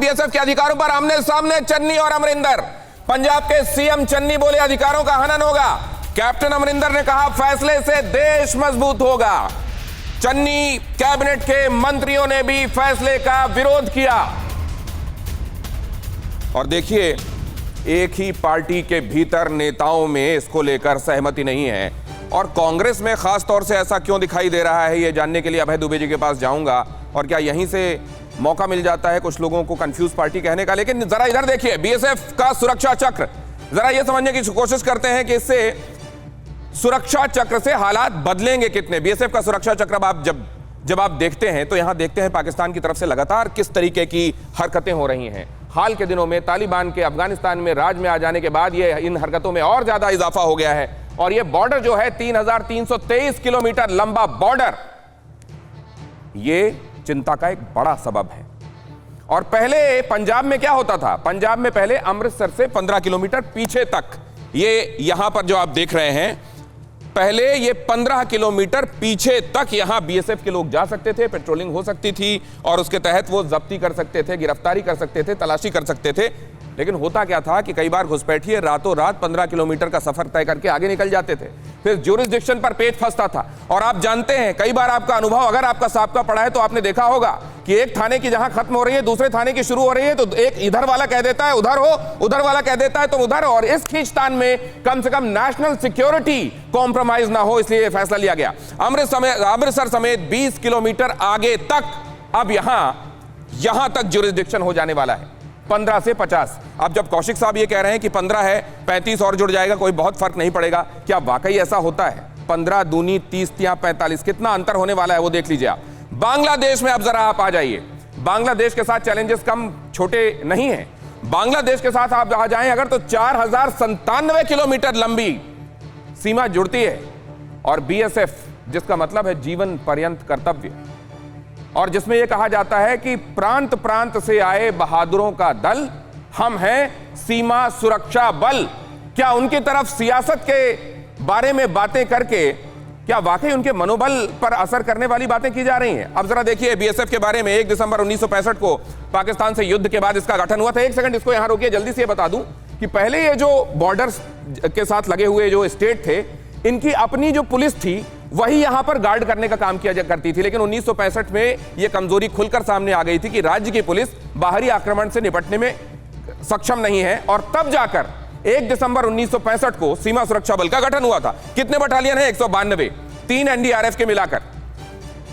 BSF के अधिकारों पर आमने सामने चन्नी और अमरिंदर। पंजाब के सीएम चन्नी बोले अधिकारों का हनन होगा। कैप्टन अमरिंदर ने कहा फैसले से देश मजबूत होगा। चन्नी कैबिनेट के मंत्रियों ने भी फैसले का विरोध किया। और देखिए, एक ही पार्टी के भीतर नेताओं में इसको लेकर सहमति नहीं है, और कांग्रेस में खास तौर से ऐसा क्यों दिखाई दे रहा है, यह जानने के लिए अभय दुबे जी के पास जाऊंगा। और क्या यहीं से मौका मिल जाता है कुछ लोगों को कंफ्यूज पार्टी कहने का। लेकिन जरा इधर देखिए, बीएसएफ का सुरक्षा चक्र, जरा यह समझने की कोशिश करते हैं कि इससे सुरक्षा चक्र से हालात बदलेंगे कितने। बीएसएफ का सुरक्षा चक्र आप जब आप देखते हैं तो यहां देखते हैं पाकिस्तान की तरफ से लगातार किस तरीके की हरकतें हो रही हैं। हाल के दिनों में तालिबान के अफगानिस्तान में राज में आ जाने के बाद ये इन हरकतों में और ज्यादा इजाफा हो गया है। और ये बॉर्डर जो है 3323 किलोमीटर लंबा बॉर्डर, ये चिंता का एक बड़ा सबब है। और पहले पंजाब में क्या होता था, पंजाब में पहले अमृतसर से 15 किलोमीटर पीछे तक, ये यहां पर जो आप देख रहे हैं, पहले ये 15 किलोमीटर पीछे तक यहां बीएसएफ के लोग जा सकते थे, पेट्रोलिंग हो सकती थी और उसके तहत वो जब्ती कर सकते थे, गिरफ्तारी कर सकते थे, तलाशी कर सकते थे। लेकिन होता क्या था कि कई बार घुसपैठिए रातों रात 15 किलोमीटर का सफर तय करके आगे निकल जाते थे, फिर ज्यूरिसडिक्शन पर पेच फंसता था। और आप जानते हैं, कई बार आपका अनुभव, अगर आपका साबका पड़ा है तो आपने देखा होगा कि एक थाने की जहां खत्म हो रही है दूसरे थाने की शुरू हो रही है, तो एक इधर वाला कह देता है उधर हो, उधर वाला कह देता है तुम उधर। और इस खींचतान में कम से कम नेशनल सिक्योरिटी कॉम्प्रोमाइज ना हो, इसलिए फैसला लिया गया। अमृतसर समेत 20 किलोमीटर आगे तक अब यहां तक ज्यूरिसडिक्शन हो जाने वाला है, 15 से 50। अब जब कौशिक साहब ये कह रहे हैं कि 15 है, 35 और जुड़ जाएगा, कोई बहुत फर्क नहीं पड़ेगा, क्या वाकई ऐसा होता है? 15 दूनी 30 या 45, कितना अंतर होने वाला है वो देख लीजिए आप। बांग्लादेश में अब जरा आप आ जाइए। बांग्लादेश के साथ चैलेंजेस कम छोटे नहीं हैं। बांग्लादेश के साथ आप आ जाएं अगर, तो 4097 किलोमीटर लंबी सीमा जुड़ती है। और बीएसएफ, जिसका मतलब है जीवन पर्यंत कर्तव्य, और जिसमें यह कहा जाता है कि प्रांत प्रांत से आए बहादुरों का दल, हम हैं सीमा सुरक्षा बल। क्या उनकी तरफ सियासत के बारे में बातें करके क्या वाकई उनके मनोबल पर असर करने वाली बातें की जा रही हैं? अब जरा देखिए, बीएसएफ के बारे में 1 दिसंबर 1965 को पाकिस्तान से युद्ध के बाद इसका गठन हुआ था। एक सेकंड इसको यहां रोकिए, जल्दी से ये बता दूं कि पहले ये जो बॉर्डर्स के साथ लगे हुए जो स्टेट थे, इनकी अपनी जो पुलिस थी वही यहां पर गार्ड करने का काम किया करती थी। लेकिन 1965 में यह कमजोरी खुलकर सामने आ गई थी कि राज्य की पुलिस बाहरी आक्रमण से निपटने में सक्षम नहीं है, और तब जाकर 1 दिसंबर 1965 को सीमा सुरक्षा बल का गठन हुआ था। कितने बटालियन है? 192, 3 एनडीआरएफ के मिलाकर।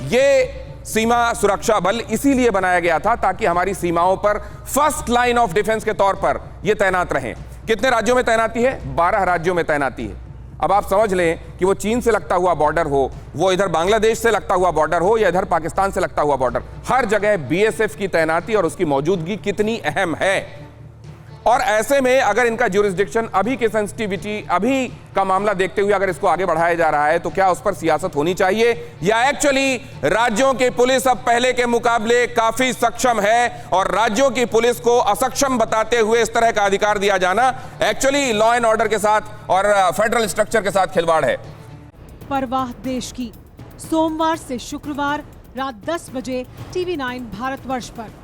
यह सीमा सुरक्षा बल इसीलिए बनाया गया था ताकि हमारी सीमाओं पर फर्स्ट लाइन ऑफ डिफेंस के तौर पर यह तैनात रहें। कितने राज्यों में तैनाती है? 12 राज्यों में तैनाती है। अब आप समझ लें कि वो चीन से लगता हुआ बॉर्डर हो, वो इधर बांग्लादेश से लगता हुआ बॉर्डर हो, या इधर पाकिस्तान से लगता हुआ बॉर्डर, हर जगह बीएसएफ की तैनाती और उसकी मौजूदगी कितनी अहम है। और ऐसे में अगर इनका ज्यूरिसडिक्शन, अभी की सेंसिटिविटी, अभी का मामला देखते हुए अगर इसको आगे बढ़ाया जा रहा है, तो क्या उस पर सियासत होनी चाहिए, या एक्चुअली राज्यों की पुलिस अब पहले के मुकाबले काफी सक्षम है और राज्यों की पुलिस को असक्षम बताते हुए इस तरह का अधिकार दिया जाना एक्चुअली लॉ एंड ऑर्डर के साथ और फेडरल स्ट्रक्चर के साथ खिलवाड़ है? परवाह देश की, सोमवार से शुक्रवार रात 10 बजे TV9 भारतवर्ष पर।